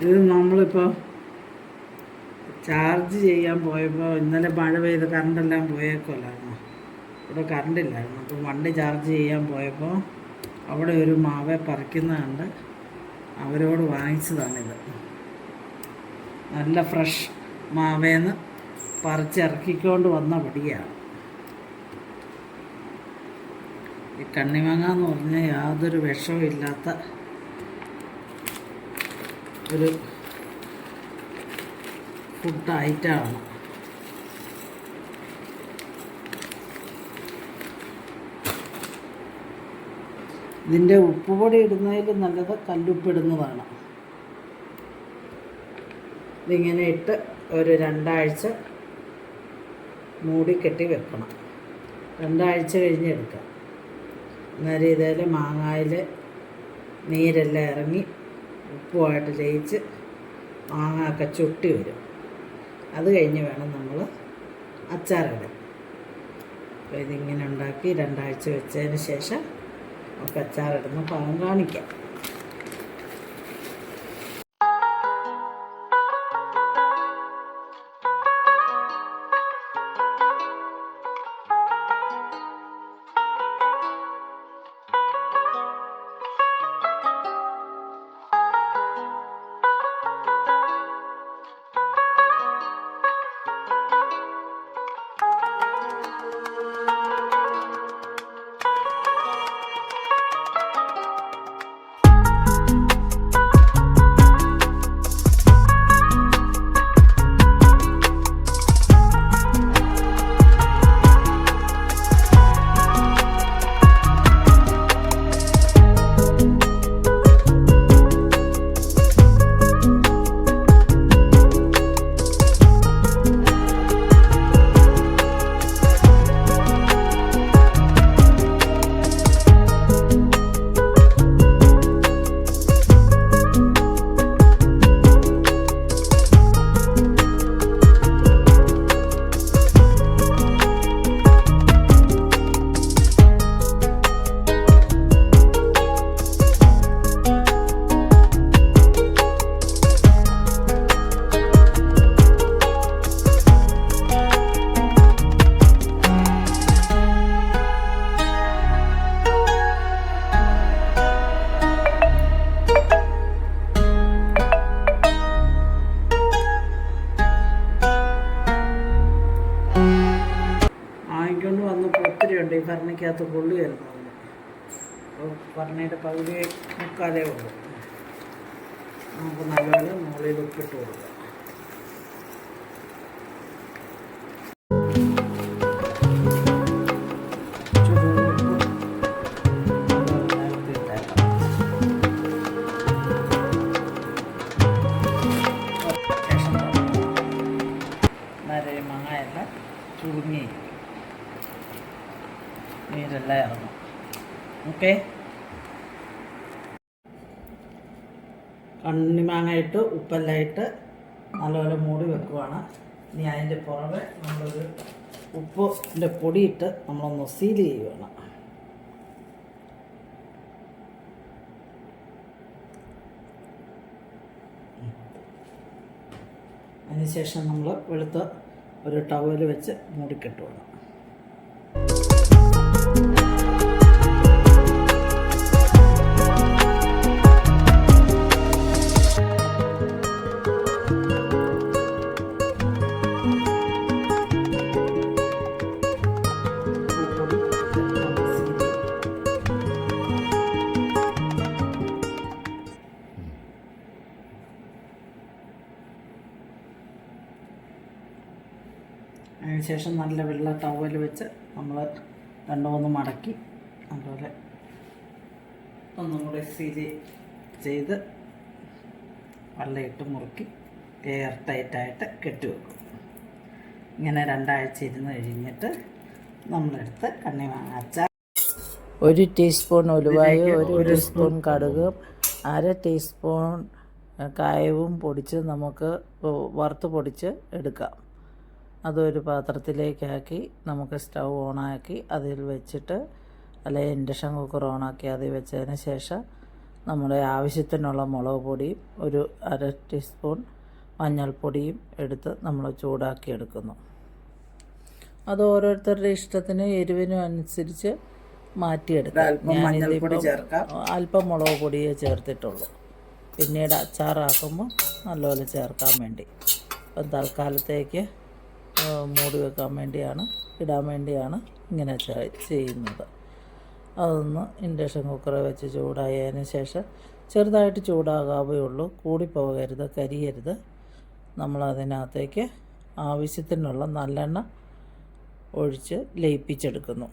ഇത് നമ്മളിപ്പോൾ ചാർജ് ചെയ്യാൻ പോയപ്പോൾ ഇന്നലെ മഴ പെയ്ത് കറണ്ടെല്ലാം പോയേക്കല്ലായിരുന്നു. ഇവിടെ കറണ്ടില്ലായിരുന്നു. അപ്പോൾ വണ്ടി ചാർജ് ചെയ്യാൻ പോയപ്പോൾ അവിടെ ഒരു മാവെ പറിക്കുന്ന കണ്ട് അവരോട് വാങ്ങിച്ചതാണിത്. നല്ല ഫ്രഷ് മാവേന്ന് പറിച്ചിറക്കിക്കൊണ്ട് വന്ന പൊടിയാണ്. ഈ കണ്ണിമാങ്ങ എന്ന് പറഞ്ഞാൽ യാതൊരു വിഷവും ഇല്ലാത്ത ഒരു ഫുഡ് ഐറ്റമാണ്. ഇതിൻ്റെ ഉപ്പുപൊടി ഇടുന്നതിൽ നല്ലത് കല്ലുപ്പിടുന്നതാണ്. ഇതിങ്ങനെ ഇട്ട് ഒരു 2 ആഴ്ച മൂടി കെട്ടി വെക്കണം. 2 ആഴ്ച കഴിഞ്ഞ് എടുക്കാം. അന്നേരം ഇതിൽ മാങ്ങയിൽ നീരെല്ലാം ഇറങ്ങി ഉപ്പുമായിട്ട് ലയിച്ച് മാങ്ങയൊക്കെ ചുട്ടി വരും. അത് കഴിഞ്ഞ് വേണം നമ്മൾ അച്ചാറിടാൻ. അപ്പോൾ ഇതിങ്ങനെ ഉണ്ടാക്കി 2 ആഴ്ച വെച്ചതിന് ശേഷം നമുക്ക് അച്ചാറിടുന്ന പാകം കാണിക്കാം. വാങ്ങിക്കൊണ്ട് വന്നപ്പോൾ ഒത്തിരി ഉണ്ട്. ഈ ഭരണിക്കകത്ത് കൊള്ളി വരുന്നുണ്ട്. അപ്പോൾ ഭരണിയുടെ പകുതി മുക്കാലേ ഉള്ളൂ. നമുക്ക് നല്ലപോലെ മുകളിൽ ഉപ്പിട്ട് കൊടുക്കാം. മാങ്ങയെല്ലാം ചുരുങ്ങി നീരെല്ലാം ഇറങ്ങും. ഓക്കെ, കണ്ണിമാങ്ങയിട്ട് ഉപ്പെല്ലാം ഇട്ട് നല്ലപോലെ മൂടി വെക്കുവാണ്. ഇനി അതിൻ്റെ പുറമെ നമ്മളൊരു ഉപ്പിൻ്റെ പൊടിയിട്ട് നമ്മളൊന്ന് സീൽ ചെയ്യുവാണ്. അതിനുശേഷം നമ്മൾ വെളുത്ത ഒരു ടവൽ വെച്ച് മൂടിക്കെട്ടുവാണ്. അതിനുശേഷം നല്ല വെള്ള ടവൽ വെച്ച് നമ്മൾ 2-3 മടക്കി അതുപോലെ ഒന്നും കൂടെ സീൽ ചെയ്ത് വെള്ളയിട്ട് മുറുക്കി എയർ ടൈറ്റായിട്ട് കെട്ടിവെക്കും. ഇങ്ങനെ 2 ആഴ്ച ഇരുന്ന് കഴിഞ്ഞിട്ട് നമ്മളെടുത്ത് കണ്ണിമാങ്ങ അച്ചാർ. 1 ടീസ്പൂൺ ഉലുവായും 1 ടീസ്പൂൺ കടുകും 1/2 ടീസ്പൂൺ കായവും പൊടിച്ച് നമുക്ക് വറുത്ത് പൊടിച്ച് എടുക്കാം. അതൊരു പാത്രത്തിലേക്കാക്കി നമുക്ക് സ്റ്റൗ ഓണാക്കി അതിൽ വെച്ചിട്ട് അല്ലെങ്കിൽ ഇൻഡക്ഷൻ കുക്കർ ഓണാക്കി അതിൽ വെച്ചതിന് ശേഷം നമ്മുടെ ആവശ്യത്തിനുള്ള മുളക് പൊടിയും ഒരു 1/2 ടീസ്പൂൺ മഞ്ഞൾപ്പൊടിയും എടുത്ത് നമ്മൾ ചൂടാക്കി എടുക്കുന്നു. അത് ഓരോരുത്തരുടെ ഇഷ്ടത്തിന് എരിവിനും അനുസരിച്ച് മാറ്റിയെടുക്കാം. ഞാനിതിപ്പോൾ അല്പം മുളക് പൊടിയേ ചേർത്തിട്ടുള്ളൂ. പിന്നീട് അച്ചാറാക്കുമ്പോൾ നല്ലപോലെ ചേർക്കാൻ വേണ്ടി. അപ്പം തൽക്കാലത്തേക്ക് മൂടി വെക്കാൻ വേണ്ടിയാണ്, ഇടാൻ വേണ്ടിയാണ് ഇങ്ങനെ ചെയ്യുന്നത്. അതൊന്ന് ഇൻഡക്ഷൻ കുക്കറിൽ വെച്ച് ചൂടായതിന് ശേഷം ചെറുതായിട്ട് ചൂടാകാവേ ഉള്ളൂ, കൂടിപ്പോകരുത്, കരിയരുത്. നമ്മളതിനകത്തേക്ക് ആവശ്യത്തിനുള്ള നല്ലെണ്ണ ഒഴിച്ച് ലയിപ്പിച്ചെടുക്കുന്നു.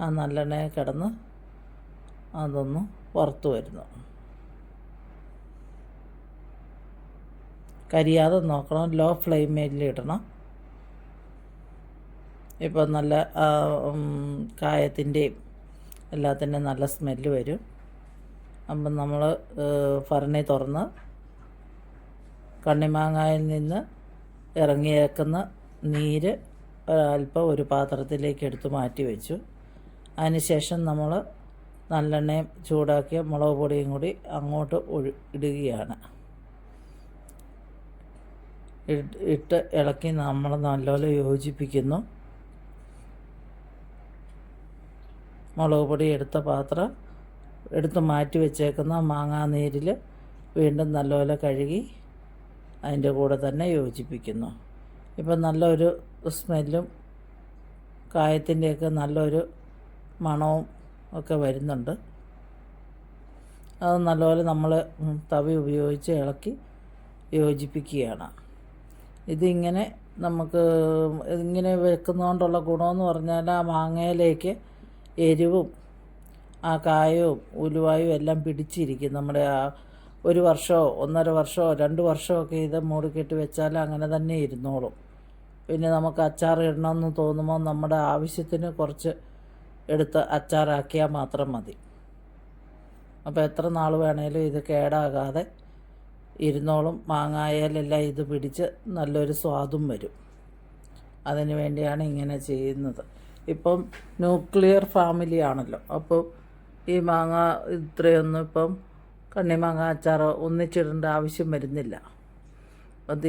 ആ നല്ലെണ്ണയെ കിടന്ന് അതൊന്ന് വറുത്ത് വരുന്നു. കരിയാതെ നോക്കണം, ലോ ഫ്ലെയിമിൽ ഇടണം. ഇപ്പോൾ നല്ല കായത്തിൻ്റെയും എല്ലാത്തിൻ്റെയും നല്ല സ്മെല്ല് വരും. അപ്പം നമ്മൾ ഭരണി തുറന്ന് കണ്ണിമാങ്ങയിൽ നിന്ന് ഇറങ്ങിയേക്കുന്ന നീര് അല്പം ഒരു പാത്രത്തിലേക്ക് എടുത്ത് മാറ്റി വെച്ചു. അതിനുശേഷം നമ്മൾ നല്ലെണ്ണയും ചൂടാക്കിയ മുളക് പൊടിയും കൂടി അങ്ങോട്ട് ഇടുകയാണ്. ഇട്ട് ഇളക്കി നമ്മൾ നല്ലപോലെ യോജിപ്പിക്കുന്നു. മുളക് പൊടി എടുത്ത പാത്രം എടുത്ത് മാറ്റി വെച്ചേക്കുന്ന മാങ്ങാ നീരിൽ വീണ്ടും നല്ലപോലെ കഴുകി അതിൻ്റെ കൂടെ തന്നെ യോജിപ്പിക്കുന്നു. ഇപ്പം നല്ലൊരു സ്മെല്ലും കായത്തിൻ്റെയൊക്കെ നല്ലൊരു മണവും ഒക്കെ വരുന്നുണ്ട്. അത് നല്ലപോലെ നമ്മൾ തവി ഉപയോഗിച്ച് ഇളക്കി യോജിപ്പിക്കുകയാണ്. ഇതിങ്ങനെ നമുക്ക് ഇങ്ങനെ വെക്കുന്നതുകൊണ്ടുള്ള ഗുണമെന്ന് പറഞ്ഞാൽ ആ മാങ്ങയിലേക്ക് എരിവും ആ കായവും ഉലുവായും എല്ലാം പിടിച്ചിരിക്കും. നമ്മുടെ ആ 1 വർഷമോ 1.5 വർഷമോ 2 വർഷമൊക്കെ ഇത് മൂടിക്കെട്ടി വെച്ചാൽ അങ്ങനെ തന്നെ ഇരുന്നോളും. പിന്നെ നമുക്ക് അച്ചാർ ഇടണമെന്ന് തോന്നുമ്പോൾ നമ്മുടെ ആവശ്യത്തിന് കുറച്ച് എടുത്ത് അച്ചാറാക്കിയാൽ മാത്രം മതി. അപ്പോൾ എത്ര നാൾ വേണേലും ഇത് കേടാകാതെ ഇരുന്നോളും. മാങ്ങായാലെല്ലാം ഇത് പിടിച്ച് നല്ലൊരു സ്വാദും വരും. അതിന് വേണ്ടിയാണ് ഇങ്ങനെ ചെയ്യുന്നത്. ഇപ്പം ന്യൂക്ലിയർ ഫാമിലി ആണല്ലോ, അപ്പോൾ ഈ മാങ്ങ ഇത്രയൊന്നും ഇപ്പം കണ്ണിമാങ്ങ അച്ചാർ ഒന്നിച്ചിടേണ്ട ആവശ്യം വരുന്നില്ല. അത്